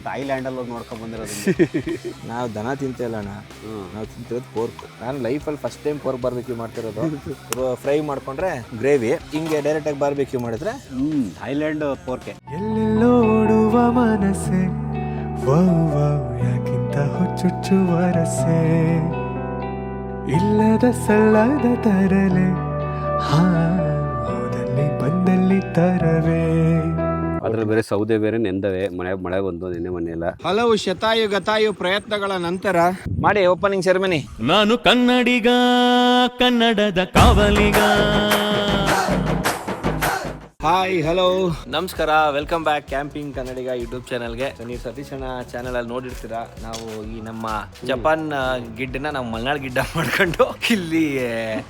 Thailand ಅಲ್ಲಿ ನೋಡ್ಕೊಂಡ್ ಬಂದಿರೋದು. ನಾವು ದನ ತಿಂತಲ್ಲ ಅಣ್ಣ, ನಾವು ತಿಂತಿರೋದು ಪೋರ್ಕ್. ನಾನು ಲೈಫಲ್ಲಿ ಫಸ್ಟ್ ಟೈಮ್ ಪೋರ್ಕ್ ಬಾರ್ಬಿಕ್ಯೂ ಮಾಡ್ತಿರೋದು. ಫ್ರೈ ಮಾಡ್ಕೊಂಡ್ರೆ ಗ್ರೇವಿ, ಹಿಂಗೆ ಡೈರೆಕ್ಟ್ ಆಗಿ ಬಾರ್ಬಿಕ್ಯೂ ಮಾಡಿದ್ರೆ ಥಾಯ್ಲ್ಯಾಂಡ್ ಪೋರ್ಕೆ. ಎಲ್ಲೆಲ್ಲೋಡುವ ಮನಸ್ಸೆ ಯಾಕಿಂತ ಹುಚ್ಚುಚ್ಚುವ ರಸೆ, ಇಲ್ಲದ ಸಲ್ಲದ ತರಲೆ ಹೋದಲ್ಲಿ ಬಂದಲ್ಲಿ ತರವೇ. ಅದ್ರಲ್ಲಿ ಬೇರೆ ಸೌದೆ ಬೇರೆ ನೆಂದವೆ, ಮಳೆ ಬಂದು ನಿನ್ನೆ ಮೊನ್ನೆಲ್ಲ. ಹಲವು ಶತಾಯು ಗತಾಯು ಪ್ರಯತ್ನಗಳ ನಂತರ ಮಾಡಿ ಓಪನಿಂಗ್ ಸೆರೆಮನಿ. ನಾನು ಕನ್ನಡಿಗ, ಕನ್ನಡದ ಕಾವಲಿಗ. ಹಾಯ್ ಹಲೋ ನಮಸ್ಕಾರ, ವೆಲ್ಕಮ್ ಬ್ಯಾಕ್ ಕ್ಯಾಂಪಿಂಗ್ ಕನ್ನಡಿಗ ಯೂಟ್ಯೂಬ್ ಚಾನಲ್ಗೆ. ನೀವು ಸತೀಶ್ ಅಣ್ಣ ಚಾನಲ್ ಅಲ್ಲಿ ನೋಡಿರ್ತೀರಾ, ನಾವು ಈ ನಮ್ಮ ಜಪಾನ್ ಗಿಡ್ಡನ್ನ ನಾವು ಮಲ್ನಾಡ್ ಗಿಡ್ಡ ಮಾಡ್ಕೊಂಡು ಇಲ್ಲಿ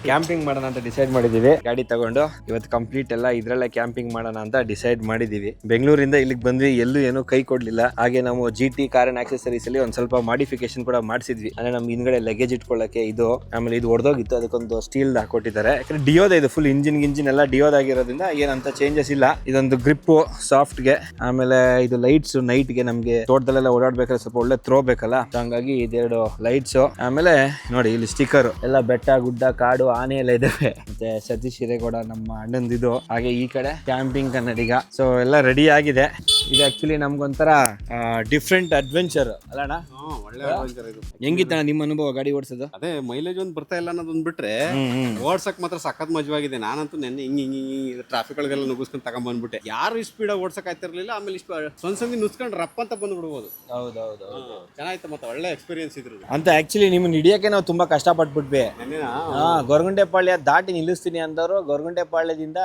ಕ್ಯಾಂಪಿಂಗ್ ಮಾಡೋಣ ಅಂತ ಡಿಸೈಡ್ ಮಾಡಿದೀವಿ. ಗಾಡಿ ತಗೊಂಡು ಇವತ್ತು ಕಂಪ್ಲೀಟ್ ಎಲ್ಲ ಇದ್ರಲ್ಲೇ ಕ್ಯಾಂಪಿಂಗ್ ಮಾಡೋಣ ಅಂತ ಡಿಸೈಡ್ ಮಾಡಿದೀವಿ. ಬೆಂಗಳೂರಿಂದ ಇಲ್ಲಿಗೆ ಬಂದ್ವಿ, ಎಲ್ಲೂ ಏನೂ ಕೈ ಕೊಡ್ಲಿಲ್ಲ. ಹಾಗೆ ನಾವು GT ಕಾರ್ ಅಂಡ್ ಆಕ್ಸೆಸರೀಸ್ ಅಲ್ಲಿ ಒಂದ್ ಸ್ವಲ್ಪ ಮಾಡಿಫಿಕೇಶನ್ ಕೂಡ ಮಾಡಿಸಿದ್ವಿ. ಅಂದ್ರೆ ನಮ್ ಹಿಂದ್ಗಡೆ ಲಗೇಜ್ ಇಟ್ಕೊಳ್ಳಕ್ಕೆ ಇದು, ಆಮೇಲೆ ಇದು ಒಡೆದೋಗಿತ್ತು, ಅದಕ್ಕೊಂದು ಸ್ಟೀಲ್ ಹಾಕೊಟ್ಟಿದ್ದಾರೆ. ಯಾಕಂದ್ರೆ ಡಿಯೋದ ಇದು ಫುಲ್ ಇಂಜಿನ್ ಎಲ್ಲ ಡಿಯೋದ್ ಆಗಿರೋದ್ರಿಂದ ಏನಂತ ಚೇಂಜಸ್ ಇಲ್ಲ. ಇದೊಂದು ಗ್ರಿಪ್ ಸಾಫ್ಟ್ಗೆ, ಆಮೇಲೆ ಇದು ಲೈಟ್ಸ್ ನೈಟ್ಗೆ ನಮ್ಗೆ ತೋಟದಲ್ಲೆಲ್ಲ ಓಡಾಡ್ಬೇಕಾದ್ರೆ ಸ್ವಲ್ಪ ಒಳ್ಳೆ ಥ್ರೋ ಬೇಕಲ್ಲ, ಹಂಗಾಗಿ ಇದೆರಡು ಲೈಟ್ಸ್. ಆಮೇಲೆ ನೋಡಿ ಇಲ್ಲಿ ಸ್ಟಿಕ್ಕರ್ ಎಲ್ಲ, ಬೆಟ್ಟ ಗುಡ್ಡ ಕಾಡು ಆನೆ ಎಲ್ಲ ಇದಾವೆ. ಮತ್ತೆ ಸತೀಶ್ ಹಿರೇಗೌಡ ನಮ್ಮ ಅಣ್ಣಂದಿದು. ಹಾಗೆ ಈ ಕಡೆ ಕ್ಯಾಂಪಿಂಗ್ ಕನ್ನಡಿಗ. ಸೊ ಎಲ್ಲ ರೆಡಿ ಆಗಿದೆ. ಇದು ಆಕ್ಚುಲಿ ನಮ್ಗೊಂಥರ ಡಿಫ್ರೆಂಟ್ ಅಡ್ವೆಂಚರ್ ಅಲ್ಲಣ್ಣ? ಒಳ್ಳೆ ಅಡ್ವೆಂಚರ್ ಇದು. ಹೆಂಗಿತ್ತಣ್ಣ ನಿಮ್ಮ ಅನುಭವ ಗಾಡಿ ಓಡಿಸೋದು? ಅದೇ ಮೈಲೇಜ್ ಒಂದ್ ಬರ್ತಾ ಇಲ್ಲ ಅನ್ನೋದೊಂದ್ ಬಿಟ್ರೆ ಓಡ್ಸಕ್ ಮಾತ್ರ ಸಖತ್ ಮಜವಾಗಿದೆ. ನಾನಂತೂ ನೆನ್ನೆ ಹಿಂಗ್ ಟ್ರಾಫಿಕ್ ಗಳಿಗೆಲ್ಲ ನುಗ್ಗಿಸ್ಕೊಂಡು ತಗೊಂಡ್ಬಂದ್ಬಿಟ್ಟೆ. ಯಾರು ಈ ಸ್ಪೀಡ್ ಓಡ್ಸಕ್ ಆಯ್ತಿರ್ಲಿಲ್ಲ. ಆಮೇಲೆ ಸಂದಿ ನುಸ್ಕೊಂಡು ರಪ್ಪ ಅಂತ ಬಂದ್ಬಿಡ್ಬೋದು. ಹೌದೌದು, ಚೆನ್ನಾಯ್ತು, ಮತ್ತೆ ಒಳ್ಳೆ ಎಕ್ಸ್ಪೀರಿಯನ್ಸ್ ಇದ್ರು ಅಂತ. ಆಕ್ಚುಲಿ ನಿಮ್ಮನ್ನ ಹಿಡಿಯಕ್ಕೆ ನಾವು ತುಂಬಾ ಕಷ್ಟಪಟ್ಬಿಟ್ವಿ. ಗೊರಗುಂಟೆಪಾಳ್ಯ ದಾಟಿ ನಿಲ್ಲಿಸ್ತೀನಿ ಅಂದವರು ಗೊರಗುಂಟೆಪಾಳ್ಯದಿಂದ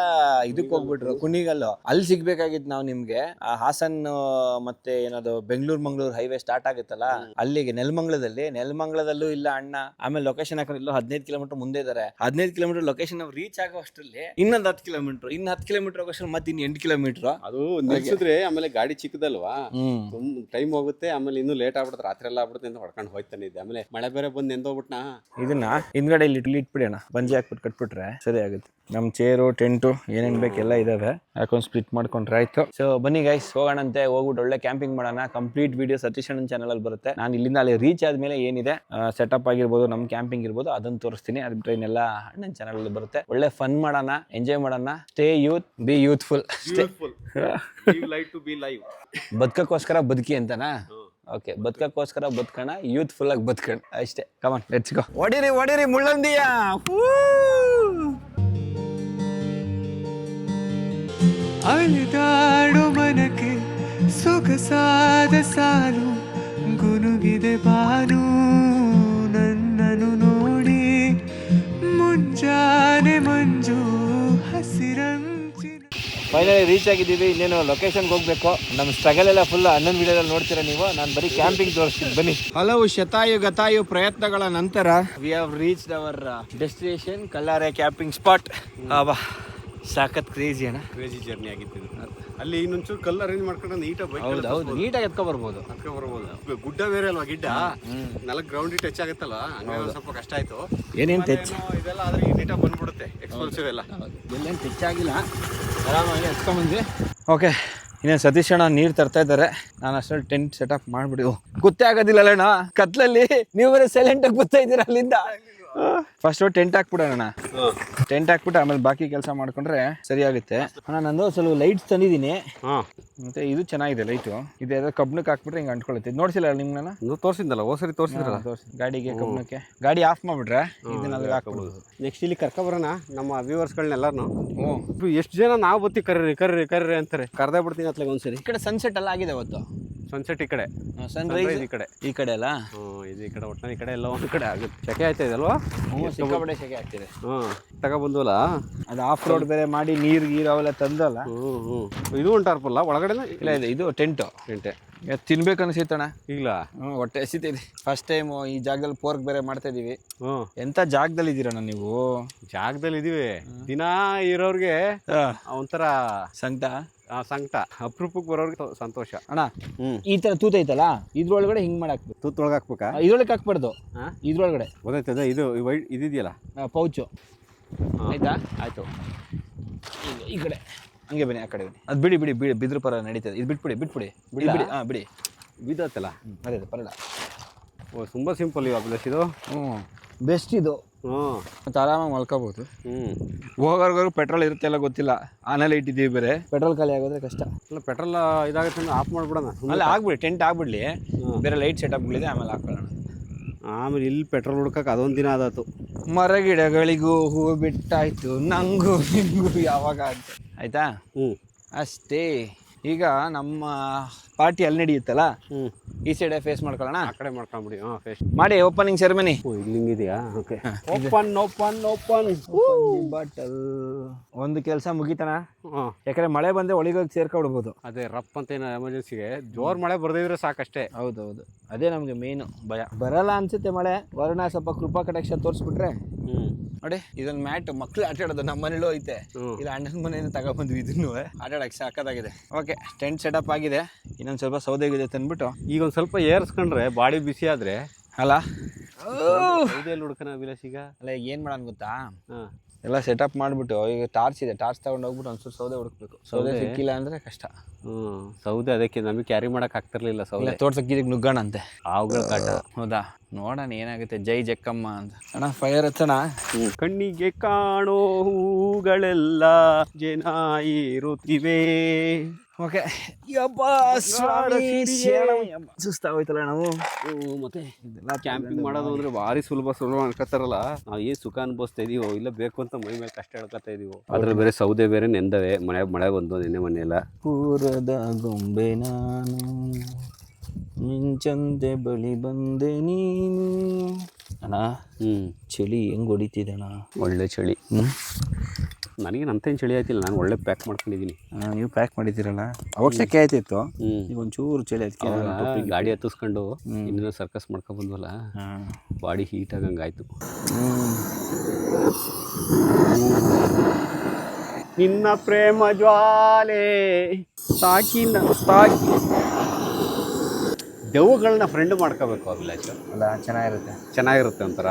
ಇದಕ್ಕೆ ಹೋಗ್ಬಿಟ್ರು ಕುಣಿಗಲ್ಲು. ಅಲ್ಲಿ ಸಿಗ್ಬೇಕಾಗಿತ್ತು ನಾವು ನಿಮ್ಗೆ. ಹಾಸನ್ ಮತ್ತೆ ಏನದು ಬೆಂಗಳೂರು ಮಂಗಳೂರು ಹೈವೇ ಸ್ಟಾರ್ಟ್ ಆಗುತ್ತಲ್ಲ, ಅಲ್ಲಿಗೆ ನೆಲಮಂಗಲದಲ್ಲೂ ಇಲ್ಲ ಅಣ್ಣ. ಆಮೇಲೆ ಲೊಕೇಶನ್ ಹಾಕೊಂಡು 15 ಕಿಲೋಮೀಟರ್ ಮುಂದೆ ಇದಾರೆ. 15 ಕಿಲೋಮೀಟರ್ ಲೊಕೇಶನ್ ನಾವು ರೀಚ್ ಆಗೋ ಅಷ್ಟರಲ್ಲಿ ಇನ್ನೊಂದು 10 ಕಿಲೋಮೀಟರ್, ಇನ್ನು 10 ಕಿಲೋಮೀಟರ್ ಹೋಗೋಷ್ಟು ಮತ್ತೆ ಇನ್ನು 8 ಕಿಲೋಮೀಟರ್. ಅದು ನಿಲ್ಸಿದ್ರೆ ಆಮೇಲೆ ಗಾಡಿ ಚಿಕ್ಕದಲ್ವಾ, ಟೈಮ್ ಹೋಗುತ್ತೆ. ಆಮೇಲೆ ಇನ್ನೂ ಲೇಟ್ ಆಗ್ಬಿಡುತ್ತೆ, ರಾತ್ರಿ ಎಲ್ಲ ಆಗ್ಬಿಡುತ್ತೆ ಅಂತ ಹೊಡ್ಕೊಂಡು ಹೋಯ್ತಾನೆ ಇದ್ದೆ. ಆಮೇಲೆ ಮಳೆ ಬೇರೆ ಬಂದು ನೆಂದೋಗ್ಬಿಟ್ನಾ. ಇದನ್ನ ಹಿಂದ್ಗಡೆ ಇಲ್ಲಿ ಇಟ್ಬಿಡಿ ಅಣ್ಣ, ಬಂಜಿ ಹಾಕ್ಬಿಟ್ಟು ಕಟ್ಬಿಟ್ರೆ ಸರಿ ಆಗುತ್ತೆ. ನಮ್ ಚೇರು ಟೆಂಟು ಏನೇನ್ ಬೇಕೆಲ್ಲ ಇದಾವೆ, ಹಾಕೊಂಡ್ ಸ್ಪ್ಲಿಟ್ ಮಾಡ್ಕೊಂಡ್ರೆ ಆಯ್ತು. ಸೊ ಬನ್ನಿ ಗೈಸ್, ಹೋಗೋಣಂತೆ. ಹೋಗ್ಬಿಟ್ಟು ಒಳ್ಳೆ ಕ್ಯಾಂಪಿಂಗ್ ಮಾಡೋಣ. ಕಂಪ್ಲೀಟ್ ವಿಡಿಯೋ ಸತೀಶ್ ಅಣ್ಣನ್ ಚಾನಲ್ ಅಲ್ಲಿ ಬರುತ್ತೆ. ನಾನು ಇಲ್ಲಿಂದ ಅಲ್ಲಿ ರೀಚ್ ಆದ್ಮೇಲೆ ಏನಿದೆ ಸೆಟಪ್ ಆಗಿರ್ಬೋದು, ನಮ್ ಕ್ಯಾಂಪಿಂಗ್ ಇರ್ಬೋದು, ಅದನ್ನ ತೋರಿಸ್ತೀನಿ. ಅದ್ರ ಟ್ರೈನ್ ಎಲ್ಲ ಅಣ್ಣನ್ ಚಾನಲ್ ಅಲ್ಲಿ ಬರುತ್ತೆ. ಒಳ್ಳೆ ಫನ್ ಮಾಡೋಣ, ಎಂಜಾಯ್ ಮಾಡೋಣ. Stay youth, be youthful. ಬದುಕಕ್ಕೋಸ್ಕರ ಬದುಕಿ ಅಂತನಾ? ಓಕೆ, ಬದುಕಕ್ಕೋಸ್ಕರ ಬದುಕೋಣ, ಯೂತ್ಫುಲ್ ಆಗಿ ಬದುಕೋಣ ಅಷ್ಟೇ. Come on let's go. ಹೊಡಿರಿ ಮುಳ್ಳಂದಿಯ. ಅಲಿದಾಡು ಮನಕ್ಕೆ ಸೊಗಸಾದ ಸಾಲು, ಗುನುಗಿದೆ ಬಾನು ನನ್ನನು ನೋಡಿ, ಮುಂಜಾನೆ ಮಂಜು ಹಸಿರಂಚಿನ. ಫೈನಲಿ ರೀಚ್ ಆಗಿದ್ದೀವಿ. ಇನ್ನೇನು ಲೊಕೇಶನ್ಗೆ ಹೋಗ್ಬೇಕು. ನಮ್ಮ ಸ್ಟ್ರಗಲ್ ಎಲ್ಲ ಫುಲ್ ಹನ್ನೊಂದು ವಿಡಿಯೋದಲ್ಲಿ ನೋಡ್ತೀರಾ ನೀವು. ನಾನು ಬರೀ ಕ್ಯಾಂಪಿಂಗ್ ತೋರಿಸ್ತೀನಿ ಬನ್ನಿ. ಹಲವು ಶತಾಯು ಗತಾಯು ಪ್ರಯತ್ನಗಳ ನಂತರ we have reached our destination, Kallare camping spot. ಸಾಕತ್ ಕ್ರೇಜಿ ಅಣ್ಣ, ಕ್ರೇಜಿ ಜರ್ನಿ ಆಗಿತ್ತು. ಅಲ್ಲಿ ಇನ್ನೊಂಚೂರು ಕಲ್ಲು ಅರೇಂಜ್ ಮಾಡ್ಕೊಂಡು ನೀಟಾಗಿ ಹೌದು ನೀಟಾಗಿ ಎತ್ಕೊಬರ್ಬೋದು. ಗುಡ್ಡ ಬೇರೆ ಅಲ್ವಾ, ಗಿಡ್ಡ ನಾಲ್ಕು ಗ್ರೌಂಡ್ ಟಚ್ ಆಗುತ್ತಲ್ವಾ, ಹಂಗಾಗಿ ಸ್ವಲ್ಪ ಕಷ್ಟ ಆಯ್ತು. ಏನೇನು ಟಚ್ ಇದೆಲ್ಲ ಆದ್ರೆ ನೀಟಾಗಿ ಬಂದ್ಬಿಡುತ್ತೆ. ಎಕ್ಸ್ಪಲ್ಸಿವ್ ಎಲ್ಲ ಎಲ್ಲೇನು ಟಚ್ ಆಗಿಲ್ಲ, ಆರಾಮಾಗಿ ಎತ್ಕೊಂಬಂದ್ವಿ. ಓಕೆ, ಇನ್ನೇನು ಸತೀಶ್ ಅಣ್ಣ ನೀರು ತರ್ತಾ ಇದ್ದಾರೆ. ನಾನು ಅಷ್ಟರಲ್ಲಿ ಟೆಂಟ್ ಸೆಟಪ್ ಮಾಡ್ಬಿಡಿ. ಗೊತ್ತೇ ಆಗೋದಿಲ್ಲ ಅಣ್ಣ ಕತ್ಲಲ್ಲಿ, ನೀವು ಬರೀ ಸೈಲೆಂಟ್ ಆಗಿ ಗೊತ್ತಾ ಇದ್ದೀರಾ ಅಲ್ಲಿಂದ. First tent ಹಾಕ್ಬಿಡೋಣ. ಟೆಂಟ್ ಹಾಕ್ಬಿಟ್ಟು ಆಮೇಲೆ ಬಾಕಿ ಕೆಲಸ ಮಾಡ್ಕೊಂಡ್ರೆ ಸರಿ ಆಗುತ್ತೆ. ಅಣ್ಣ ನಂದು ಸ್ವಲ್ಪ ಲೈಟ್ಸ್ ತಂದಿದ್ದೀನಿ, ಮತ್ತೆ ಇದು ಚೆನ್ನಾಗಿದೆ ಲೈಟು. ಇದು ಕಬ್ಬಣಕ್ಕೆ ಹಾಕ್ಬಿಟ್ರೆ ಹಿಂಗೆ ಅಂಟ್ಕೊಳ್ಳುತ್ತೆ. ನೋಡ್ಸಿಲ್ಲ ನಿಮ್ನ ತೋರಿಸಿದ್ದಲ್ಲ, ಹೋದ್ಸರಿ ತೋರಿಸಿದ್ರಲ್ಲ ಗಾಡಿಗೆ ಕಬ್ಬಣಕ್ಕೆ. ಗಾಡಿ ಆಫ್ ಮಾಡ್ಬಿಟ್ರೆ ಇದನ್ನ ಅಲ್ಲಿಗೆ ಹಾಕ್ಬಿಡೋದು. ನೆಕ್ಸ್ಟ್ ಇಲ್ಲಿ ಕರ್ಕೊಬರೋಣ ನಮ್ಮ ವ್ಯೂವರ್ಸ್ಗಳನ್ನೆಲ್ಲರೂ. ಎಷ್ಟು ಜನ ನಾವು ಬತ್ತಿ ಕರ್ರಿ ಅಂತಾರೆ, ಕರ್ದೇ ಬಿಡ್ತೀನಿ ಅತ್ಲಾಗ ಒಂದ್ಸರಿ. ಈ ಕಡೆ ಸನ್ಸೆಟ್ ಎಲ್ಲ ಆಗಿದೆ ಅವತ್ತು. ಸನ್ಸೆಟ್ ಈ ಕಡೆ, ಸನ್ರೈಸ್ ಈ ಕಡೆ ಅಲ್ಲ, ಇದು ಈ ಕಡೆ, ಒಟ್ಟಿನ ಈ ಕಡೆ ಎಲ್ಲ ಒಂದು ಕಡೆ ಆಗುತ್ತೆ. ಸೆಕೆ ಆಯ್ತಾ ಇದಲ್ವಾ? ಸಿಕ್ಕಾಪಟ್ಟೆ ಸೆಕೆ ಆಗ್ತಿದೆ. ತಗೊಬಂದ್ವಲ್ಲ, ಅದು ಆಫ್ ರೋಡ್ ಬೇರೆ ಮಾಡಿ ನೀರು ಅವೆಲ್ಲ ತಂದಲ್ಲ. ಇದು ಉಂಟಾರ್ಪಲ್ಲ ಒಳಗಡೆ ಇಲ್ಲ, ಇದು ಟೆಂಟೆ ತಿನ್ಬೇಕು ಅನ್ಸಿತ್ತಣ್ಣ. ಇಲ್ಲ ಹೊಟ್ಟೆ ಹಸಿತೈತಿ. ಫಸ್ಟ್ ಟೈಮ್ ಈ ಜಾಗದಲ್ಲಿ ಪೋರ್ಕ್ ಬೇರೆ ಮಾಡ್ತಾ ಇದೀವಿ. ಎಂತ ಜಾಗದಲ್ಲಿ ಇದೀರಣ್ಣ ನೀವು? ಜಾಗದಲ್ಲಿ ಇದೀವಿ. ದಿನ ಇರೋರ್ಗೆ ಒಂಥರ ಸಂಕಟ, ಅಪರೂಪಕ್ಕೆ ಬರೋರ್ಗೆ ಸಂತೋಷ ಅಣ್ಣ. ಈ ತರ ತೂತ ಐತಲ್ಲ, ಇದ್ರೊಳಗಡೆ ಹಿಂಗ್ ಮಾಡಾಕ್ಬೇಕು. ತೂತೊಳಗೆ ಹಾಕ್ಬೇಕಾ? ಇದ್ರೊಳಗೆ ಹಾಕ್ಬಾರ್ದು, ಇದ್ರೊಳಗಡೆ ಗೊತ್ತಾಯ್ತದ. ಇದು ಇದಿದೆಯಲ್ಲ ಪೌಚು, ಆಯ್ತಾ? ಆಯ್ತು. ಈ ಕಡೆ ಹಂಗೆ ಬನ್ನಿ, ಆ ಕಡೆ ಬನ್ನಿ. ಅದು ಬಿಡಿ ಬಿಡಿ ಬಿಡಿ, ಬಿದ್ರ ಪರ ನಡೀತದೆ. ಇದು ಬಿಟ್ಬಿಡಿ ಬಿಟ್ಬಿಡಿ ಬಿಡಿ ಬಿಡಿ. ಹಾಂ ಬಿಡಿ, ಬಿದ್ದತ್ತಲ್ಲ. ಅದೇ ಪರಲ್ಲ. ಓ ತುಂಬ ಸಿಂಪಲ್ ಇವಾಗ ಅಭಿಲಾಷ್ ಇದು. ಬೆಸ್ಟ್ ಇದು. ಮತ್ತು ಆರಾಮಾಗಿ ಮಲ್ಕೋಬೋದು. ಹೋಗೋರ್ಗೂ ಪೆಟ್ರೋಲ್ ಇರುತ್ತೆ ಎಲ್ಲ ಗೊತ್ತಿಲ್ಲ, ಆನೆಲ್ಲ ಇಟ್ಟಿದ್ದೀವಿ. ಬೇರೆ ಪೆಟ್ರೋಲ್ ಖಾಲಿ ಆಗೋದ್ರೆ ಕಷ್ಟ. ಇಲ್ಲ ಪೆಟ್ರೋಲ್ ಇದಾಗುತ್ತೆ ಆಫ್ ಮಾಡ್ಬಿಡೋಣ. ಅಲ್ಲ ಆಗ್ಬಿಡಿ, ಟೆಂಟ್ ಆಗ್ಬಿಡ್ಲಿ, ಬೇರೆ ಲೈಟ್ ಸೆಟಪ್ಗಳಿದೆ, ಆಮೇಲೆ ಹಾಕೊಳ್ಳೋಣ. ಆಮೇಲೆ ಇಲ್ಲಿ ಪೆಟ್ರೋಲ್ ಹುಡ್ಕಕ್ಕೆ ಅದೊಂದು ದಿನ ಆದಾತು. ಮರಗಿಡಗಳಿಗೂ ಹೂವು ಬಿಟ್ಟಾಯ್ತು, ನಂಗೂ ನಿಂಗೂ ಯಾವಾಗ ಅಂತ ಆಯ್ತಾ. ಅಷ್ಟೇ. ಈಗ ನಮ್ಮ ಪಾರ್ಟಿ ಅಲ್ಲಿ ನಡೆಯುತ್ತಲ್ಲ, ಈ ಸೈಡೆ ಫೇಸ್ ಮಾಡ್ಕೊಳ್ಳೋಣ. ಆ ಕಡೆ ಮಾಡ್ಕೊಂಬಿಡಿ. ಫೇಸ್ ಮಾಡಿ ಓಪನಿಂಗ್ ಸೆರೆಮನಿ. ಇಲ್ಲಿ ಹಿಂಗಿದೆಯಾ? Okay, open open open bottle. ಒಂದು ಕೆಲಸ ಮುಗಿತಾನ, ಯಾಕಂದ್ರೆ ಮಳೆ ಬಂದ್ರೆ ಒಳಗೋಗಿ ಸೇರ್ಕೊಬಿಡ್ಬೋದು. ಅದೇ ರಪ್ ಅಂತ ಏನೋ ಎಮರ್ಜೆನ್ಸಿಗೆ ಜೋರ್ ಮಳೆ ಬರ್ದಿದ್ರೆ ಸಾಕಷ್ಟೇ. ಹೌದೌದು, ಅದೇ ನಮ್ಗೆ ಮೇಯ್ನು ಭಯ. ಬರಲ್ಲ ಅನ್ಸುತ್ತೆ ಮಳೆ. ವರುಣ ಸ್ವಲ್ಪ ಕೃಪಾ ಕಟಾಕ್ಷ ತೋರಿಸ್ಬಿಟ್ರೆ. ನೋಡಿ ಇದೊಂದು ಮ್ಯಾಟ್ ಮಕ್ಳು ಆಟ ಆಡೋದು, ನಮ್ಮ ಮನೇಲೂ ಐತೆ. ಇಲ್ಲ ಅಣ್ಣನ ಮನೆಯಿಂದ ತಗೊಬಂದ್ವಿ, ಇದನ್ನು ಆಟ ಆಡಕ್ಕೆ ಸಾಕಾಗಿದೆ. ಓಕೆ, ಟೆಂಟ್ ಸೆಟಪ್ ಆಗಿದೆ. ಇನ್ನೊಂದು ಸ್ವಲ್ಪ ಸೌದೆಗಿದೆ ತಂದ್ಬಿಟ್ಟು ಈಗ ಒಂದು ಸ್ವಲ್ಪ ಏರ್ಸ್ಕೊಂಡ್ರೆ ಬಾಡಿ ಬಿಸಿ ಆದ್ರೆ ಅಲ್ಲ ಸೌದೆಯಲ್ಲಿ ಹುಡ್ಕನ ಅಭಿಲಾಷ್. ಈಗ ಅಲ್ಲ ಏನು ಮಾಡೋಣ ಗೊತ್ತಾ, ಎಲ್ಲ ಸೆಟಪ್ ಮಾಡಿಬಿಟ್ಟು ಈಗ ಟಾರ್ಚ್ ಇದೆ, ಟಾರ್ಚ್ ತಗೊಂಡು ಹೋಗ್ಬಿಟ್ಟು ಒಂದ್ಸಲ ಸೌದೆ ಹುಡುಕ್ಬೇಕು. ಸೌದೆ ಸಿಕ್ಕಿಲ್ಲ ಅಂದರೆ ಕಷ್ಟ. ಸೌದೆ ಅದಕ್ಕೆ ನಮಗೆ ಕ್ಯಾರಿ ಮಾಡಕ್ಕೆ ಆಗ್ತಿರ್ಲಿಲ್ಲ. ಸೌದೆ ತೋಟಕ್ಕೆ ನುಗ್ಗೋಣ ಅಂತೆ, ಆವುಗಳ ಕಾಟ. ಹೌದಾ, ನೋಡೋಣ ಏನಾಗುತ್ತೆ. ಜೈ ಜಕ್ಕಮ್ಮ ಅಂತ ಅಣ್ಣ ಫೈರ್ ಹಚ್ಚೋಣ. ಕಣ್ಣಿಗೆ ಕಾಣೋ ಹೂಗಳೆಲ್ಲ ಜನ ಇರುತ್ತಿವೆ. ಓಕೆ, ಸುಸ್ತಾಗೋಯ್ತಲ್ಲ ನಾವು. ಮತ್ತೆ ಕ್ಯಾಂಪಿಂಗ್ ಮಾಡೋದು ಅಂದ್ರೆ ಭಾರಿ ಸುಲಭ ಅನ್ಕೋತಾರಲ್ಲ, ನಾವು ಏನ್ ಸುಖ ಅನ್ಭವಿಸ್ತಾ ಇದೀವೋ, ಇಲ್ಲ ಬೇಕು ಅಂತ ಮೈ ಮೇಲೆ ಕಷ್ಟ ಹೇಳ್ಕೊತಾ ಇದೀವೋ. ಅದ್ರಲ್ಲಿ ಬೇರೆ ಸೌದೆ ಬೇರೆ ನೆಂದವೆ. ಮಳೆ ಬಂದು ನಿನ್ನೆ ಮೊನ್ನೆ ಎಲ್ಲ. ಪೂರದ ಗೊಂಬೆ ನಾನು, ಮಿಂಚಂತೆ ಬಳಿ ಬಂದೆ ನೀನು. ಅಣ್ಣ ಚಳಿ ಹೆಂಗ್ ಹೊಡಿತಿದೆ ಅಣ್ಣ, ಒಳ್ಳೆ ಚಳಿ. ನನಗೇನು ಅಂತೇನು ಚಳಿ ಆಯ್ತಿಲ್ಲ, ನಾನು ಒಳ್ಳೆ ಪ್ಯಾಕ್ ಮಾಡ್ಕೊಂಡಿದ್ದೀನಿ. ನೀವು ಪ್ಯಾಕ್ ಮಾಡಿದ್ದೀರಲ್ಲ, ಅವಾಗ ಸೆಕೆ ಆಯ್ತಿತ್ತು, ಈಗ ಒಂಚೂರು ಚಳಿ ಆಯ್ತು. ಗಾಡಿ ಹತ್ತಿಸ್ಕೊಂಡು ಇನ್ನೂ ಸರ್ಕಸ್ ಮಾಡ್ಕೊಂಡು ಬಂದ್ವಲ್ಲ, ಬಾಡಿ ಹೀಟ್ ಆಗಂಗಾಯ್ತು. ನಿನ್ನ ಪ್ರೇಮ ಜ್ವಾಲೆ ಸಾಕಿ ದೆವ್ವಗಳನ್ನ ಫ್ರೆಂಡ್ ಮಾಡ್ಕೋಬೇಕು ಅಭಿಲಾಷ್. ಅಲ್ಲ ಚೆನ್ನಾಗಿರುತ್ತೆ ಒಂಥರ.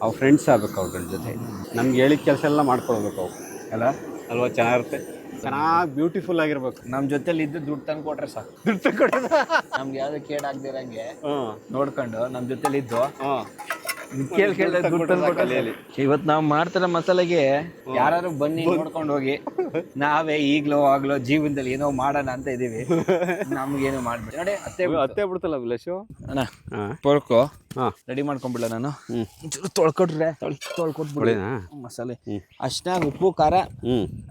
ಅವು ಫ್ರೆಂಡ್ಸ್ ಆಗ್ಬೇಕು ಅವ್ರ ಜೊತೆ. ನಮ್ಗೆ ಹೇಳಿದ ಕೆಲಸ ಎಲ್ಲ ಮಾಡ್ಕೊಳ್ಬೇಕು ಅವು ಅಲ್ವಾ, ಚೆನ್ನಾಗಿರುತ್ತೆ. ಚೆನ್ನಾಗಿ ಬ್ಯೂಟಿಫುಲ್ ಆಗಿರ್ಬೇಕು. ನಮ್ಮ ಜೊತೆಲಿ ಇದ್ದು ದುಡ್ಡು ತಂದು ಕೊಟ್ರೆ ಸಾಕು. ದುಡ್ಡು ತಂದು ಕೊಡೋದು ನಮ್ಗೆ ಯಾವ್ದು ಕೇಡಾಗ್ದಿರಂಗೆ ನೋಡ್ಕೊಂಡು ನಮ್ಮ ಜೊತೆಲಿ ಇದ್ದು ಇವತ್ತು ನಾವು ಮಾಡ್ತಾರ ಮಸಾಲೆಗೆ ಯಾರು ಬನ್ನಿ ನೋಡ್ಕೊಂಡು ಹೋಗಿ. ನಾವೇ ಈಗ್ಲೋ ಆಗ್ಲೋ ಜೀವನದಲ್ಲಿ ಏನೋ ಮಾಡೋಣ ಅಂತ ಇದೀವಿ, ನಮ್ಗೇನು ಮಾಡ್ಬಿಡಿ. ನೋಡಿ ಅತ್ತೆ ಬಿಡ್ತಲ್ಲ ಅಭಿಲಾಷ್. ಅಣ್ಣ ತೊಳ್ಕೊ, ರೆಡಿ ಮಾಡ್ಕೊಂಡ್ಬಿಡ್ಲ ನಾನು. ತೊಳ್ಕೊಟ್ರೆ ತೊಳ್ಕೊಟ್ಬಿಡಿ ಮಸಾಲೆ. ಅಷ್ಟಾಗ ಉಪ್ಪು ಖಾರ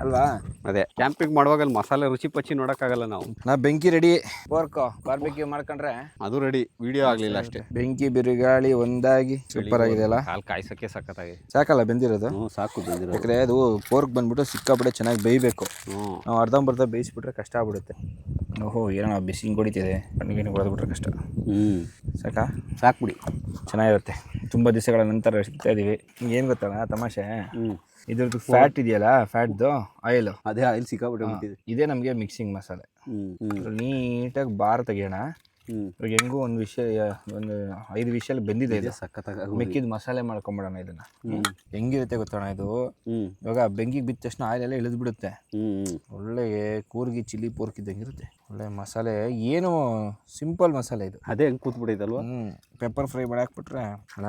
ಅಲ್ವಾ. ಅದೇ ಕ್ಯಾಂಪಿಂಗ್ ಮಾಡುವಾಗ ಮಸಾಲೆ ರುಚಿ ಪಚ್ಚಿ ನೋಡಕ್ಕಾಗಲ್ಲ ನಾವು. ನಾ ಬೆಂಕಿ ರೆಡಿ. ಪೋರ್ಕೋ ಬಾರ್ಬಿಕ್ಯೂ ಮಾಡ್ಕೊಂಡ್ರೆ ಅದು ರೆಡಿ. ವಿಡಿಯೋ ಆಗ್ಲಿಲ್ಲ ಅಷ್ಟೇ. ಬೆಂಕಿ ಬಿರುಗಾಳಿ ಒಂದಾಗಿ ಸೂಪರ್ ಆಗಿದೆಯಲ್ಲ. ಕಾಲ್ ಕಾಯ್ಸಕ್ಕೆ ಸಖತ್ತಾಗಿ ಸಾಕಲ್ಲ ಬೆಂದಿರೋದು. ಸಾಕು ಬೆಂದಿರೋದು. ಯಾಕಂದ್ರೆ ಅದು ಪೋರ್ಕ್ ಬಂದ್ಬಿಟ್ಟು ಸಿಕ್ಕಾಬಿಟ್ಟೆ ಚೆನ್ನಾಗಿ ಬೇಯಬೇಕು. ನಾವು ಅರ್ಧಂಬರ್ಧ ಬೇಯಿಸ್ಬಿಟ್ರೆ ಕಷ್ಟ ಆಗ್ಬಿಡುತ್ತೆ. ಓಹೋ ಏನೋ ಬಿಸಿ ಹಿಂಗೆ ಹೊಡಿತಿದೆ, ಕಣ್ಣಿಗೆ ಹೊಡೆದ್ಬಿಟ್ರೆ ಕಷ್ಟ. ಸಾಕ್ಬಿಡಿ, ಚೆನ್ನಾಗಿರುತ್ತೆ. ತುಂಬ ದಿವಸಗಳ ನಂತರ ಸಿಗ್ತಾ ಇದೀವಿ. ಏನು ಗೊತ್ತಲ್ಲ ತಮಾಷೆ, ಇದ್ರದ್ದು ಫ್ಯಾಟ್ ಇದೆಯಲ್ಲ, ಫ್ಯಾಟ್ದು ಆಯಿಲ್, ಅದೇ ಆಯಿಲ್ ಸಿಕ್ಕಾಬಿಟ್ಟು ಇದೇ ನಮಗೆ ಮಿಕ್ಸಿಂಗ್ ಮಸಾಲೆ. ನೀಟಾಗಿ ಬಾರ್ ತೆಗಿಯೋಣ. ಇವಾಗ ಹೆಂಗೂ ಒಂದು ಒಂದು 5 ವಿಷಲ್ ಬೆಂದಿದೆ ಇದು. ಸಖತ್ತಾಗಿ ಮಿಕ್ಕಿದ ಮಸಾಲೆ ಮಾಡ್ಕೊಂಬಿಡೋಣ ಇದನ್ನ. ಹೆಂಗಿರುತ್ತೆ ಗೊತ್ತೋಣ ಇದು. ಇವಾಗ ಬೆಂಕಿಗೆ ಬಿದ್ದ ತಕ್ಷಣ ಆಯಿಲ್ ಎಲ್ಲ ಇಳಿದು ಬಿಡುತ್ತೆ. ಒಳ್ಳೆ ಕೂರ್ಗಿ ಚಿಲ್ಲಿ ಪೋರ್ಕ್ ಇದ್ದಂಗಿರುತ್ತೆ. ಒಳ್ಳೆ ಮಸಾಲೆ, ಏನು ಸಿಂಪಲ್ ಮಸಾಲೆ ಇದು. ಅದೇ ಹೆಂಗೆ ಕೂತ್ಬಿಟ್ಟಿದಲ್ವ. ಪೆಪ್ಪರ್ ಫ್ರೈ ಮಾಡಾಕ್ಬಿಟ್ರೆ ಅಣ್ಣ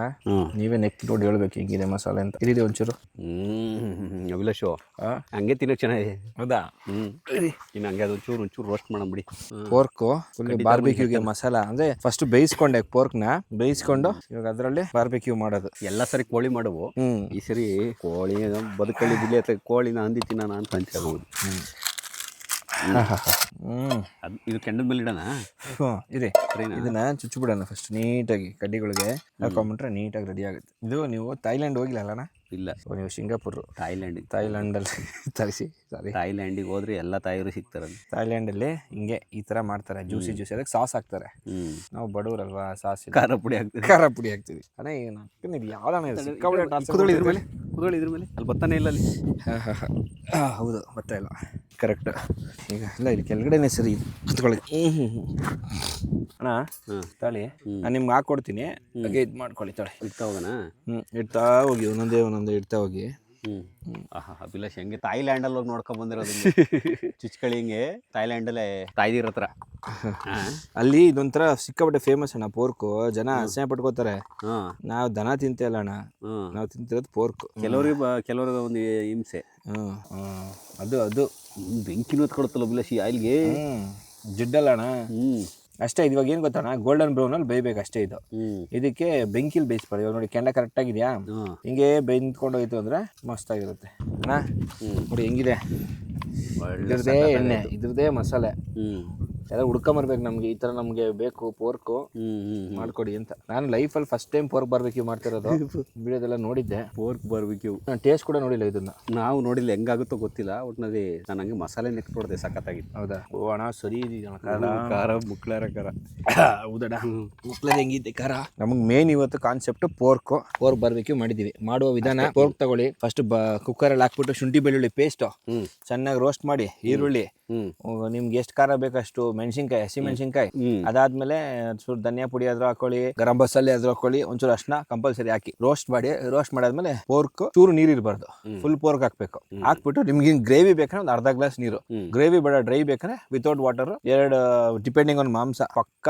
ನೀವೇ ನೆಕ್ ನೋಡಿ ಹೇಳ್ಬೇಕು ಹೇಗಿದೆ ಮಸಾಲೆ ಅಂತ. ಇರಿದೆ ಒಂಚೂರು. ಅಭಿಲಾಷು ಹಂಗೆ ತಿನ್ನೋಕೆ ಚೆನ್ನಾಗಿದೆ. ಹೌದಾ? ಇನ್ನು ಹಂಗೆ ಒಂಚೂರು ರೋಸ್ಟ್ ಮಾಡಬಿಡಿ. ಪೋರ್ಕು ಫುಲ್ ಬಾರ್ಬಿಕ್ಯೂಗೆ ಮಸಾಲ ಅಂದ್ರೆ ಫಸ್ಟ್ ಬೇಯಿಸ್ಕೊಂಡೆ ಪೋರ್ಕ್ನ. ಬೇಯಿಸ್ಕೊಂಡು ಇವಾಗ ಅದರಲ್ಲಿ ಬಾರ್ಬಿಕ್ಯೂ ಮಾಡೋದು. ಎಲ್ಲ ಸರಿ ಕೋಳಿ ಮಾಡುವು, ಈ ಸರಿ ಕೋಳಿ ಬದುಕಳಿ ಬಿಲಿ ಅಥವಾ ಕೋಳಿನ ಹಂದಿ ತಿನ್ನೋಣ ಅಂತ ಹಂಚ್ಕೋಬಹುದು. ಇದು ಕೆಂಡದ ಮೇಲೆ ಇಡೋಣ. ಇದೆ, ಇದನ್ನ ಚುಚ್ಚಿಬಿಡೋಣ ಫಸ್ಟ್ ನೀಟಾಗಿ. ಕಡ್ಡಿಗಳಿಗೆ ಹಾಕೊಂಡ್ಬಿಟ್ರೆ ನೀಟಾಗಿ ರೆಡಿ ಆಗುತ್ತೆ. ಇದು ನೀವು ಥೈಲ್ಯಾಂಡ್ ಹೋಗಿಲ್ಲ ಅಲ್ಲಣ್ಣ? ಇಲ್ಲ, ನೀವು ಸಿಂಗಾಪುರ್ ಥೈಲ್ಯಾಂಡಲ್ಲಿ ಥೈಲ್ಯಾಂಡಿಗೆ ಹೋದ್ರೆ ಎಲ್ಲ ತಾಯಿರು ಸಿಗ್ತಾರೆ. ಥೈಲ್ಯಾಂಡಲ್ಲಿ ಹಿಂಗೆ ಈ ಥರ ಮಾಡ್ತಾರೆ, ಜ್ಯೂಸಿ ಅದಕ್ಕೆ ಸಾಸ್ ಹಾಕ್ತಾರೆ. ನಾವು ಬಡವರಲ್ವಾ, ಸಾಸ್ ಖಾರ ಪುಡಿ ಹಾಕ್ತೀವಿ. ಅಣ್ಣ ಏನು ಯಾವ್ದಣ್ಣ ಇದ್ರ ಮೇಲೆ ಅಲ್ಲಿ ಬತ್ತಾನೆ ಇಲ್ಲ ಅಲ್ಲಿ. ಹೌದು, ಬರ್ತಾ ಇಲ್ಲ. ಕರೆಕ್ಟ್. ಈಗ ಇಲ್ಲ, ಇಲ್ಲಿ ಕೆಳಗಡೆನೆ ಸರಿ ಕುತ್ಕೊಳ್ಳಿ. ಅಣ್ಣ ತಾಳಿ, ನಾನು ನಿಮ್ಗೆ ಹಾಕ್ಕೊಡ್ತೀನಿ, ಹಾಗೆ ಇದು ಮಾಡ್ಕೊಳ್ಳಿ. ತಾಳಿ ಇಡ್ತಾ ಹೋಗೋಣ. ಇಡ್ತಾ ಹೋಗಿ, ಒಂದೊಂದೇ ಇಡ್ತಾ ಹೋಗಿ. ಅಭಿಲಾಷ್ ಹೆಂಗೆ ಥಾಯ್ಲ್ಯಾಂಡಲ್ಲಿ ಹೋಗಿ ನೋಡ್ಕೊಂಡ್ ಬಂದಿರೋದು ಚುಚ್ಕಳಿ ಹಿಂಗೆ ಥಾಯ್ಲ್ಯಾಂಡಲ್ಲೇ ತಾಯ್ದಿರ ಹತ್ರ ಅಲ್ಲಿ ಇದೊಂಥರ ಸಿಕ್ಕಾಪಟ್ಟೆ ಫೇಮಸ್ ಅಣ್ಣ ಪೋರ್ಕು. ಜನ ಅಸಹ್ಯ ಪಟ್ಕೋತಾರೆ. ನಾವು ದನ ತಿಂತೇಲ್ಲ ಅಣ್ಣ, ನಾವು ತಿಂತಿರೋದು ಪೋರ್ಕ್. ಕೆಲವ್ರಿಗೆ ಒಂದು ಹಿಂಸೆ. ಅದು ಅದು ಬೆಂಕಿನೂ ಹೊತ್ಕೊಡುತ್ತಲ್ಲ ಅಭಿಲಾಷಿ ಆಯಿಲ್ಗೆ. ಜಿಡ್ಡಲ್ಲ ಅಣ್ಣ. ಅಷ್ಟೇ. ಇವಾಗ ಏನು ಗೊತ್ತಣ್ಣ, ಗೋಲ್ಡನ್ ಬ್ರೌನ್ ಅಲ್ಲಿ ಬೇಯ್ಬೇಕು ಅಷ್ಟೇ. ಇದು ಇದಕ್ಕೆ ಬೆಂಕಿಲಿ ಬೇಯಿಸ್ಬಾರ್ದು. ಇವಾಗ ನೋಡಿ ಕೆಂಡ ಕರೆಕ್ಟ್ ಆಗಿದೆಯಾ, ಹಿಂಗೆ ಬೆಂದ್ಕೊಂಡು ಹೋಯ್ತು ಅಂದ್ರೆ ಮಸ್ತ್ ಆಗಿರುತ್ತೆ ಅಣ್ಣ. ನೋಡಿ ಹೆಂಗಿದೆ, ಇದ್ರದೇ ಎಣ್ಣೆ, ಇದ್ರದೇ ಮಸಾಲೆ ಎಲ್ಲ ಹುಡ್ಕೊಂಬರ್ಬೇಕು ನಮ್ಗೆ. ಈ ತರ ನಮ್ಗೆ ಬೇಕು ಪೋರ್ಕು, ಮಾಡ್ಕೊಡಿ ಅಂತ. ನಾನು ಲೈಫಲ್ಲಿ ಫಸ್ಟ್ ಟೈಮ್ ಪೋರ್ಕ್ ಬಾರ್ಬಿಕ್ಯೂ ಮಾಡ್ತಿರೋದು. ವಿಡಿಯೋದೆಲ್ಲ ನೋಡಿದ್ದೆ, ಪೋರ್ಕ್ ಬಾರ್ಬಿಕ್ಯೂ. ನಾನು ಟೇಸ್ಟ್ ಕೂಡ ನೋಡಿಲ್ಲ ಇದನ್ನ. ನಾವು ನೋಡಿಲ್ಲ, ಹೆಂಗಾಗುತ್ತೋ ಗೊತ್ತಿಲ್ಲ. ಒಟ್ಟಿನಲ್ಲಿ ನಾನು ಹಂಗೆ ಮಸಾಲೆ ನೆಕ್ಕೊಡ್ದೆ, ಸಖತ್ತಾಗಿತ್ತು. ಹೌದಾ? ಓ ಅಣ್ಣ ಸರಿ ಇದೆಯಣ್ಣ ಖಾರ ಮುಕ್ಳಾರ ಖಾರ. ಹೌದಣ್ಣ, ಮುಕ್ಳದ ಹೆಂಗಿದೆ ಖಾರ. ನಮಗೆ ಮೇನ್ ಇವತ್ತು ಕಾನ್ಸೆಪ್ಟ್ ಪೋರ್ಕ್ ಬಾರ್ಬಿಕ್ಯೂ ಮಾಡಿದೀವಿ. ಮಾಡುವ ವಿಧಾನ: ಪೋರ್ಕ್ ತಗೊಳ್ಳಿ, ಫಸ್ಟ್ ಕುಕ್ಕರಲ್ಲಿ ಹಾಕ್ಬಿಟ್ಟು ಶುಂಠಿ ಬೆಳ್ಳುಳ್ಳಿ ಪೇಸ್ಟ್ ಚೆನ್ನಾಗಿ ರೋಸ್ಟ್ ಮಾಡಿ, ಈರುಳ್ಳಿ, ನಿಮ್ಗೆ ಎಷ್ಟು ಖಾರ ಬೇಕಷ್ಟು ಮೆಣಸಿನ್ಕಾಯಿ, ಹಸಿ ಮೆಣಸಿನ್ಕಾಯಿ, ಅದಾದ್ಮೇಲೆ ಚೂರು ಧನಿಯಾ ಪುಡಿ ಆದ್ರೂ ಹಾಕೊಳ್ಳಿ, ಗರಂ ಮಸಾಲೆ ಆದ್ರೂ ಹಾಕೊಳ್ಳಿ, ಒಂಚೂರು ಅರ್ಶಿನ ಕಂಪಲ್ಸರಿ ಹಾಕಿ ರೋಸ್ಟ್ ಮಾಡಿ. ರೋಸ್ಟ್ ಮಾಡಾದ್ಮೇಲೆ ಪೋರ್ಕ್ ಚೂರು ನೀರು ಇರಬಾರ್ದು, ಫುಲ್ ಪೋರ್ಕ್ ಹಾಕ್ಬೇಕು. ಹಾಕ್ಬಿಟ್ಟು ನಿಮ್ಗೆ ಗ್ರೇವಿ ಬೇಕಂದ್ರೆ ಒಂದು ಅರ್ಧ ಗ್ಲಾಸ್ ನೀರು, ಗ್ರೇವಿ ಬೇಡ ಡ್ರೈ ಬೇಕಂದ್ರೆ ವಿತೌಟ್ ವಾಟರ್, 2 ಡಿಪೆಂಡಿಂಗ್ ಆನ್ ಮಾಂಸ. ಪಕ್ಕ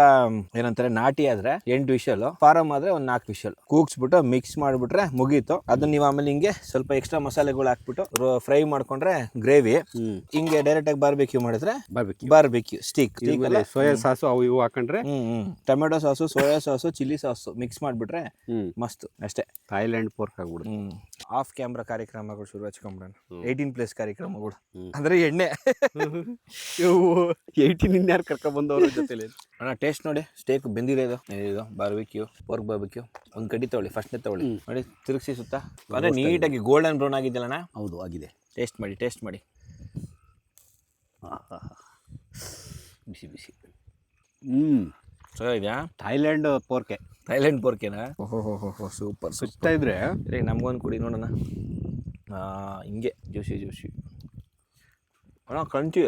ಏನಂತಾರೆ, ನಾಟಿ ಆದ್ರೆ 8 ವಿಷಲ್, ಫಾರಂ ಆದ್ರೆ ಒಂದು 4 ವಿಷಲ್ ಕೂಗ್ಸ್ಬಿಟ್ಟು ಮಿಕ್ಸ್ ಮಾಡ್ಬಿಟ್ರೆ ಮುಗೀತು. ಅದನ್ನ ನೀವು ಆಮೇಲೆ ಹಿಂಗೆ ಸ್ವಲ್ಪ ಎಕ್ಸ್ಟ್ರಾ ಮಸಾಲೆಗಳು ಹಾಕ್ಬಿಟ್ಟು ಫ್ರೈ ಮಾಡ್ಕೊಂಡ್ರೆ ಗ್ರೇವಿ. ಹಿಂಗೆ ಡೈರೆಕ್ಟ್ ಆಗಿ ಬಾರ್ಬಿಕ್ಯೂ ಮಾಡಿದ್ರೆ ಬಾರ್ಬಿಕ್ಯೂ ಸ್ಟಿಕ್. ಸೋಯಾ ಸಾಸು ಅವು ಇವು ಹಾಕೊಂಡ್ರೆ, tomato sauce, soya sauce, chilli sauce mix ಮಾಡ್ಬಿಟ್ರೆ ಮಸ್ತ್. ಅಷ್ಟೇ, ಥಾಯ್ಲ್ಯಾಂಡ್ ಪೋರ್ಕ್ ಆಗ್ಬಿಡುದು. ಆಫ್ ಕ್ಯಾಮ್ರಾ ಕಾರ್ಯಕ್ರಮಗಳು ಶುರು ಹಚ್ಕೊಂಡ್ಬಿಡೋಣ. 18+ ಕಾರ್ಯಕ್ರಮಗಳು ಅಂದ್ರೆ ಎಣ್ಣೆ. 18 ಇನ್ಯಾರು ಕರ್ಕೊಂಡ್ ಬಂದವ್ರ ಜೊತೆಲಿ. ಅಣ್ಣ ಟೇಸ್ಟ್ ನೋಡಿ, ಸ್ಟೇಕ್ ಬೆಂದಿದೆ. ಇದು ಬಾರ್ಬಿಕ್ಯೂ, ಪೋರ್ಕ್ ಬಾರ್ಬಿಕ್ಯೂ. ಒಂದು ಕಡಿ ತಗೊಳ್ಳಿ, ಫಸ್ಟ್ನೇ ತಗೊಳ್ಳಿ, ನೋಡಿ ತಿರುಗಿಸಿ ಸುತ್ತ. ಅಂದ್ರೆ ನೀಟಾಗಿ ಗೋಲ್ಡನ್ ಬ್ರೌನ್ ಆಗಿದೆಯಲ್ಲ. ಹೌದು, ಆಗಿದೆ. ಟೇಸ್ಟ್ ಮಾಡಿ, ಟೇಸ್ಟ್ ಮಾಡಿ. ಬಿಸಿ ಬಿಸಿ. ಚೆನ್ನಾಗಿದ್ಯಾ? ಥಾಯ್ಲ್ಯಾಂಡ್ ಪೋರ್ಕೆ. ಥೈಲ್ಯಾಂಡ್ ಪೋರ್ಕೇನಾ? ಓಹೋ ಸೂಪರ್. ಸುತ್ತಾ ಇದ್ರೆ ನಮ್ಗೊಂದು ಕುಡಿ ನೋಡೋಣ. ಹಿಂಗೆ ಜ್ಯೂಸಿ ಜ್ಯೂಸಿ ಅಣ್ಣ, ಕ್ರಂಚಿ.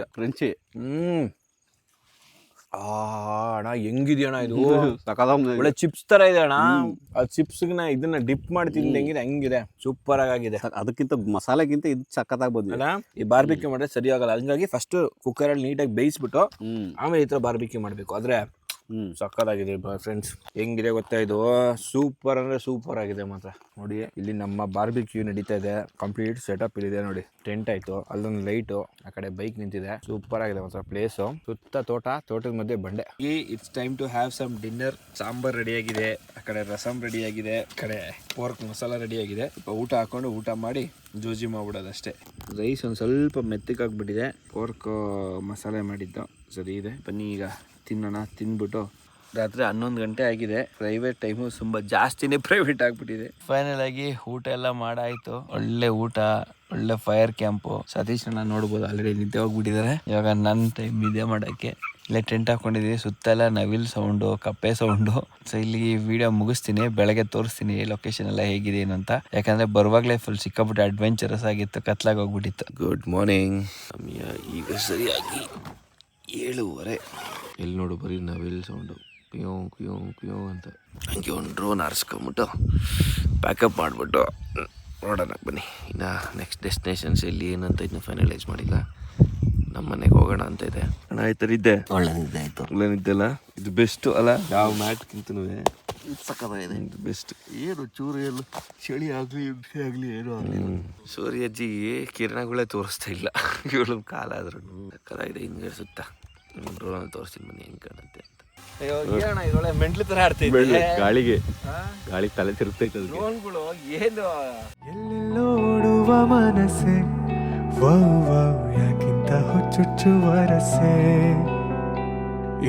ಅಣ್ಣ ಹೆಂಗಿದ್ಯಣ್ಣ ಇದು? ಒಳ್ಳೆ ಚಿಪ್ಸ್ ತರ ಇದೆ ಅಣ್ಣ. ಆ ಚಿಪ್ಸ್ನ ಇದನ್ನ ಡಿಪ್ ಮಾಡಿ ತಿಂದಂಗಿದೆ, ಹಂಗಿದೆ, ಸೂಪರ್ ಆಗಿದೆ. ಅದಕ್ಕಿಂತ ಮಸಾಲೆಗಿಂತ ಇದು ಸಖತ್ತಾಗಿ ಬಂದಿದೆ. ಈ ಬಾರ್ಬಿಕ್ಯೂ ಮಾಡಿದ್ರೆ ಸರಿ ಆಗಲ್ಲ. ಹಂಗಾಗಿ ಫಸ್ಟ್ ಕುಕ್ಕರಲ್ಲಿ ನೀಟಾಗಿ ಬೇಯಿಸ್ಬಿಟ್ಟು ಆಮೇಲೆ ಈ ತರ ಬಾರ್ಬಿಕ್ಯೂ ಮಾಡಬೇಕು. ಆದ್ರೆ ಸಕ್ಕತ್ತಾಗಿದೆ ಫ್ರೆಂಡ್ಸ್. ಹೆಂಗಿದೆ ಗೊತ್ತಾ ಇದು? ಸೂಪರ್ ಅಂದ್ರೆ ಸೂಪರ್ ಆಗಿದೆ ಮಾತ್ರ. ನೋಡಿ ಇಲ್ಲಿ ನಮ್ಮ ಬಾರ್ಬಿಕ್ಯೂ ನಡೀತಾ ಇದೆ. ಕಂಪ್ಲೀಟ್ ಸೆಟಪ್ ಇಲ್ಲಿದೆ ನೋಡಿ. ಟೆಂಟ್ ಆಯ್ತು, ಅಲ್ಲೊಂದು ಲೈಟು, ಆ ಕಡೆ ಬೈಕ್ ನಿಂತಿದೆ. ಸೂಪರ್ ಆಗಿದೆ ಮಾತ್ರ ಪ್ಲೇಸು. ಸುತ್ತ ತೋಟದ ಮಧ್ಯೆ ಬಂಡೆ. It's time to have some dinner. Sambar ready ಆಗಿದೆ, ಆ ಕಡೆ ರಸಮ್ ರೆಡಿ ಆಗಿದೆ, ಆ ಕಡೆ ಪೋರ್ಕ್ ಮಸಾಲ ರೆಡಿ ಆಗಿದೆ. ಊಟ ಹಾಕೊಂಡು ಊಟ ಮಾಡಿ ಜೋಜಿ ಮಾಡ್ಬಿಡೋದು ಅಷ್ಟೇ. ರೈಸ್ ಒಂದು ಸ್ವಲ್ಪ ಮೆತ್ತಗಾಗ್ಬಿಟ್ಟಿದೆ. ಪೋರ್ಕ್ ಮಸಾಲೆ ಮಾಡಿದ್ದು ಸರಿ ಇದೆ. ಬನ್ನಿ ಈಗ ತಿನ್ನೋಣ. ತಿನ್ಬಿಟ್ಟು ರಾತ್ರಿ 11 ಗಂಟೆ ಆಗಿದೆ. ಪ್ರೈವೇಟ್ ಟೈಮು ತುಂಬ ಜಾಸ್ತಿನೇ ಪ್ರೈವೇಟ್ ಆಗಿಬಿಟ್ಟಿದೆ. ಫೈನಲ್ ಆಗಿ ಊಟ ಎಲ್ಲ ಮಾಡಾಯ್ತು. ಒಳ್ಳೆ ಊಟ, ಒಳ್ಳೆ ಫೈರ್ ಕ್ಯಾಂಪು. ಸತೀಶ್ ಅಣ್ಣ ನೋಡ್ಬೋದು ಆಲ್ರೆಡಿ ನಿದ್ದೆ ಹೋಗ್ಬಿಟ್ಟಿದ್ದಾರೆ. ಇವಾಗ ನನ್ನ ಟೈಮ್ ನಿದ್ದೆ ಮಾಡೋಕ್ಕೆ ಇಲ್ಲೇ ಟೆಂಟ್ ಹಾಕೊಂಡಿದ್ದೀವಿ. ಸುತ್ತೆಲ್ಲ ನವಿಲ್ ಸೌಂಡು, ಕಪ್ಪೆ ಸೌಂಡು. ಸೊ ಇಲ್ಲಿ ವಿಡಿಯೋ ಮುಗಿಸ್ತೀನಿ, ಬೆಳಗ್ಗೆ ತೋರಿಸ್ತೀನಿ ಲೊಕೇಶನ್ ಎಲ್ಲ ಹೇಗಿದೆ ಏನಂತ. ಯಾಕಂದರೆ ಬರುವಾಗಲೇ ಫುಲ್ ಸಿಕ್ಕಾಬಿಟ್ಟು ಅಡ್ವೆಂಚರಸ್ ಆಗಿತ್ತು, ಕತ್ಲಾಗಿ ಹೋಗ್ಬಿಟ್ಟಿತ್ತು. Good morning. ಸಮಯ ಈಗ ಸರಿಯಾಗಿ 7:15. ಎಲ್ಲಿ ನೋಡು ಬರೀ ನವಿಲ್ ಸೌಂಡು, ಕುಯೋ ಅಂತ. ಹಂಗೆ ಒಂದು ಡ್ರೋನ್ ಹಾರಿಸ್ಕೊಂಬಿಟ್ಟು ಪ್ಯಾಕಪ್ ಮಾಡಿಬಿಟ್ಟು ನೋಡೋಣ ಬನ್ನಿ. ಇನ್ನು ನೆಕ್ಸ್ಟ್ ಡೆಸ್ಟಿನೇಷನ್ಸ್ ಎಲ್ಲಿ ಏನಂತ ಇನ್ನೂ ಫೈನಲೈಸ್ ಮಾಡಿಲ್ಲ. ನಮ್ಮ ಮನೆಗೆ ಹೋಗೋಣ ಅಂತ ಇದೆ. ಅಣ್ಣ ಆಯ್ತು, ನಿದ್ದೆ ಒಳ್ಳೆ ನಿದ್ದೆ ಆಯಿತು. ಒಳ್ಳೆ ನಿದ್ದೆ ಅಲ್ಲ? ಇದು ಬೆಸ್ಟು ಅಲ್ಲ? ಯಾವ ಮ್ಯಾಟ್ಗಿಂತನೂ ಸಕ್ಕತ್ತಾಗಿದೆ. ಇದು ಬೆಸ್ಟ್. ಏನು ಚೂರು ಏನು ಚಳಿ ಆಗಲಿ ಹಿಂಸೆ ಆಗಲಿ ಏನೂ ಆಗಲಿ. ಸೂರ್ಯಜ್ಜಿಗೆ ಕಿರಣಗಳೇ ತೋರಿಸ್ತಾ ಇಲ್ಲ. ಇವಳು ಕಾಲ ಆದ್ರೂ ಸಕ್ಕತ್ತಾಗಿದೆ. ಹಿಂಗೆ ಸುತ್ತ ಡ್ರೋನ್ ತೋರಿಸ್ತೀನಿ ಬನ್ನಿ ಹೆಂಗೆ ಕಾಣುತ್ತೆ ಅಂತ. ಅಯ್ಯೋ ಏನಣ್ಣ ಇದೊಳ್ಳೆ ಮೆಂಟ್ಲು ಥರ ಆಡ್ತೈತೆ. ಗಾಳಿ ತಲೆ ತಿರುಗ್ತೈತೆ ಡ್ರೋನ್ಗಳು. ಏನು ಎಲ್ಲೆಲ್ಲೋಡುವ ಮನಸ್ಸೆ, ಯಾಕಿಂತ ಹುಚ್ಚುಚ್ಚುವ ರಸೆ,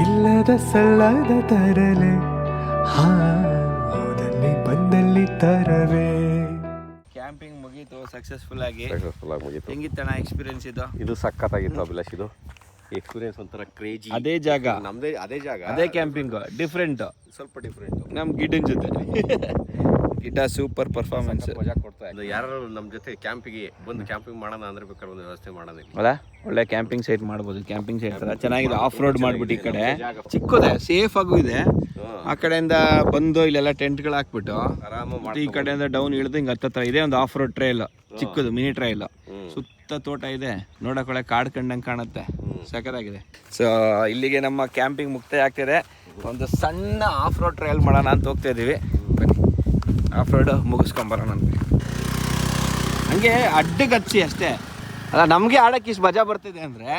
ಇಲ್ಲದ ಸಲ್ಲದ ತರಲೆ, ಹೌದಲ್ಲಿ ಬಂದಲ್ಲಿ ತರವೇ. ಕ್ಯಾಂಪಿಂಗ್ ಮುಗೀತು ಸಕ್ಸಸ್ಫುಲ್ ಆಗಿ. ಮುಗೀತು. ಹೆಂಗಿತ್ತಣ್ಣ ಎಕ್ಸ್ಪೀರಿಯನ್ಸ್ ಇದು? ಇದು ಸಖತ್ತಾಗಿತ್ತು ಅಭಿಲಾಷ್. ಇದು ಎಕ್ಸ್ಪೀರಿಯನ್ಸ್ ಒಂಥರ ಕ್ರೇಜಿ. ಅದೇ ಜಾಗ, ನಮ್ದೇ ಅದೇ ಜಾಗ, ಅದೇ ಕ್ಯಾಂಪಿಂಗ್. ಡಿಫ್ರೆಂಟ್, ಸ್ವಲ್ಪ ಡಿಫ್ರೆಂಟ್. ನಮ್ ಗಿಡ್ಡನ್ ಜೊತೆ ಗಿಡ್ಡ ಸೂಪರ್ ಪರ್ಫಾರ್ಮೆನ್ಸ್ ಮಜಾ ಕೊಡ್ತಾ ಯಾರು ನಮ್ಮ ಜೊತೆ ಕ್ಯಾಂಪಿಗೆ ಬಂದು ಕ್ಯಾಂಪಿಂಗ್ ಮಾಡೋಣ ಅಂದ್ರೆ ಬೇಕಾದ್ರೆ ಒಂದು ವ್ಯವಸ್ಥೆ ಮಾಡೋಣ ಇಲ್ಲಿ. ಅಲ್ಲ ಒಳ್ಳೆ ಕ್ಯಾಂಪಿಂಗ್ ಸೈಟ್ ಮಾಡ್ಬೋದು. ಕ್ಯಾಂಪಿಂಗ್ ಸೈಟ್ ತರ ಚೆನ್ನಾಗಿದೆ, ಆಫ್ ರೋಡ್ ಮಾಡ್ಬಿಟ್ಟು ಈ ಕಡೆ ಚಿಕ್ಕದೆ ಸೇಫ್ ಆಗೂ ಇದೆ. ಆ ಕಡೆಯಿಂದ ಬಂದು ಇಲ್ಲೆಲ್ಲ ಟೆಂಟ್ಗಳು ಹಾಕ್ಬಿಟ್ಟು ಆರಾಮಾಗಿ ಈ ಕಡೆಯಿಂದ ಡೌನ್ ಇಳಿದು ಹಿಂಗೆ ಹತ್ತತ್ರ ಇದೆ ಒಂದು ಆಫ್ ರೋಡ್ ಟ್ರೈಲ್, ಚಿಕ್ಕದು ಮಿನಿ ಟ್ರೈಲ್, ಸುತ್ತ ತೋಟ ಇದೆ, ನೋಡೋಕೆ ಕಾಡು ಕಂಡಂಗೆ ಕಾಣುತ್ತೆ, ಸಖತ್ತಾಗಿದೆ. ಸೊ ಇಲ್ಲಿಗೆ ನಮ್ಮ ಕ್ಯಾಂಪಿಂಗ್ ಮುಕ್ತಾಯ ಆಗ್ತಿದೆ. ಒಂದು ಸಣ್ಣ ಆಫ್ ರೋಡ್ ಟ್ರಯಲ್ ಮಾಡೋಣ ಅಂತ ಹೋಗ್ತಾ ಇದ್ದೀವಿ. ಬನ್ನಿ ಆಫ್ ರೋಡ್ ಮುಗಿಸ್ಕೊಂಬರೋಣ ಅಂತ. ಹಂಗೆ ಅಡ್ಡಗಚ್ಚಿ ಅಷ್ಟೇ ಅಲ್ಲ, ನಮಗೆ ಆಡೋಕ್ಕೆ ಇಷ್ಟು ಮಜಾ ಬರ್ತಿದೆ ಅಂದರೆ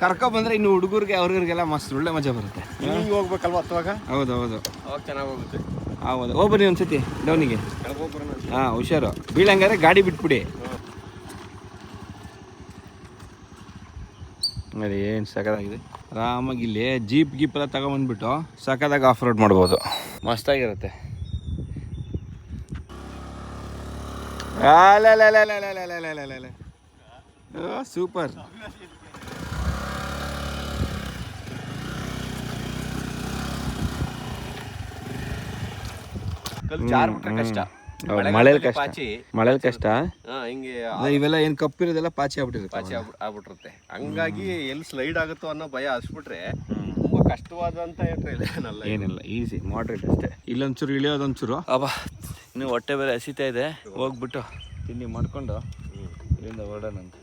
ಕರ್ಕೊಬಂದ್ರೆ ಇನ್ನು ಹುಡುಗರಿಗೆ ಅವ್ರಿಗೆಲ್ಲ ಮಸ್ತ್ ಒಳ್ಳೆ ಮಜಾ ಬರುತ್ತೆ. ಹಿಂಗೆ ಹೋಗ್ಬೇಕಲ್ವ ಅವಾಗ? ಹೌದು ಹೌದು, ಅವಾಗ ಚೆನ್ನಾಗಿ ಹೋಗುತ್ತೆ. ಹೌದು, ಹೋಗ್ಬನ್ನಿ ಒಂದ್ಸತಿ ಡೌನಿಗೆ. ಹಾಂ ಹುಷಾರು, ಬೀಳಂಗಾರೆ ಗಾಡಿ ಬಿಟ್ಬಿಡಿ. ನೋಡಿ ಏನು ಸಖತ್ತಾಗಿದೆ. ಆರಾಮಾಗಿ ಇಲ್ಲಿ ಜೀಪ್ ಗೀಪ್ ಎಲ್ಲ ತಗೊಂಬಂದ್ಬಿಟ್ಟು ಸಖತ್ತಾಗಿ ಆಫ್ ರೋಡ್ ಮಾಡ್ಬೋದು, ಮಸ್ತಾಗಿರುತ್ತೆ. ಸೂಪರ್. ಕಷ್ಟ ಮಳೆಯಲ್ಲಿ ಕಷ್ಟ, ಮಳೆಯಲ್ಲಿ ಕಷ್ಟ. ಹಿಂಗೆ ಇವೆಲ್ಲ ಏನು ಕಪ್ಪಿರೋದೆಲ್ಲ ಪಾಚಿ ಆಗ್ಬಿಟ್ಟಿರುತ್ತೆ, ಪಾಚಿ ಆಗ್ಬಿಟ್ಟಿರುತ್ತೆ. ಹಂಗಾಗಿ ಎಲ್ಲಿ ಸ್ಲೈಡ್ ಆಗುತ್ತೋ ಅನ್ನೋ ಭಯ ಹಸ್ಬಿಟ್ರೆ ತುಂಬಾ ಕಷ್ಟವಾದಂತ ಏನಲ್ಲ, ಏನಿಲ್ಲ, ಈಸಿ ಮಾಡ್ರೇಟ್ ಅಷ್ಟೇ. ಇಲ್ಲೊಂಚೂರು ಇಳಿಯೋದೊಂಚೂರು ಅಬ್ಬಾ, ಇನ್ನು ಹೊಟ್ಟೆ ಬೇರೆ ಹಸಿತಾ ಇದೆ. ಹೋಗ್ಬಿಟ್ಟು ತಿಂಡಿ ಮಾಡ್ಕೊಂಡು ಇಲ್ಲಿಂದ ಹೊರಡೋಣ ಅಂತ.